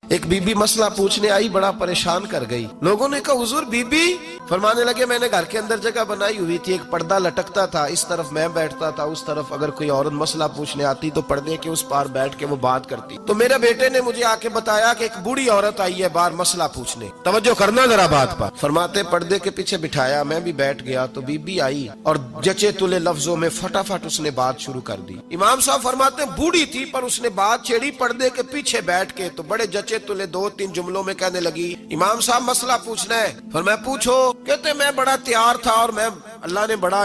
ایک be be مسئلہ پوچھنے آئی، بڑا پریشان کر گئی۔ لوگوں نے کہا حضور بی بی؟ فرمانے لگے میں نے گھر کے اندر جگہ بنائی ہوئی تھی، ایک پردہ لٹکتا تھا، اس طرف میں بیٹھتا تھا، اس طرف اگر کوئی عورت مسئلہ پوچھنے آتی تو پردے کے اس پار بیٹھ کے وہ بات کرتی۔ تو میرے بیٹے نے مجھے آ کے بتایا کہ ایک بوڑھی عورت آئی ہے باہر مسئلہ پوچھنے، توجہ کرنا ذرا بات پر۔ فرماتے پردے کے پیچھے بٹھایا، میں بھی بیٹھ گیا تو بی بی آئی اور جچے تلے لفظوں میں فٹافٹ اس نے بات شروع کر دی۔ امام صاحب فرماتے ہیں بوڑھی تھی پر اس نے بات چھیڑی پردے کے پیچھے بیٹھ کے، تو بڑے جچے تلے 2-3 جملوں میں کہنے لگی امام صاحب مسئلہ پوچھنا ہے۔ فرمایا پوچھو۔ کہتے میں بڑا تیار تھا اور میں اللہ نے بڑا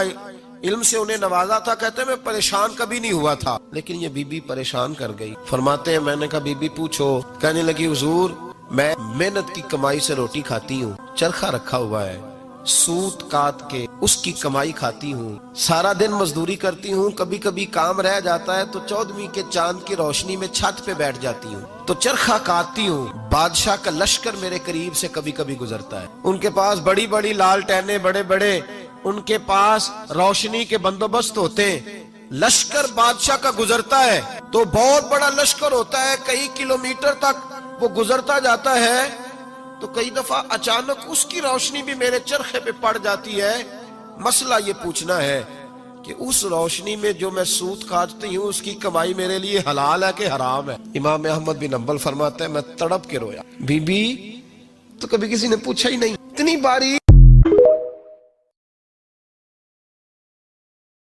علم سے انہیں نوازا تھا، کہتے میں پریشان کبھی نہیں ہوا تھا، لیکن یہ بی بی پریشان کر گئی۔ فرماتے ہیں میں نے کہا بی بی پوچھو۔ کہنے لگی حضور میں محنت کی کمائی سے روٹی کھاتی ہوں، چرخہ رکھا ہوا ہے، سوت کاٹ کے اس کی کمائی کھاتی ہوں، سارا دن مزدوری کرتی ہوں، کبھی کبھی کام رہ جاتا ہے تو 14ویں کے چاند کی روشنی میں چھت پہ بیٹھ جاتی ہوں تو چرخہ کاٹتی ہوں۔ بادشاہ کا لشکر میرے قریب سے کبھی کبھی گزرتا ہے، ان کے پاس بڑی بڑی لالٹینیں، بڑے بڑے ان کے پاس روشنی کے بندوبست ہوتے ہیں۔ لشکر بادشاہ کا گزرتا ہے تو بہت بڑا لشکر ہوتا ہے، کئی کلومیٹر تک وہ گزرتا جاتا ہے، تو کئی دفعہ اچانک اس کی روشنی بھی میرے چرخے پہ پڑ جاتی ہے۔ مسئلہ یہ پوچھنا ہے کہ اس روشنی میں جو میں سوت کاٹتی ہوں اس کی کمائی میرے لیے حلال ہے کہ حرام ہے؟ امام احمد بن حنبل فرماتے ہیں میں تڑپ کے رویا۔ بی بی تو کبھی کسی نے پوچھا ہی نہیں، اتنی باری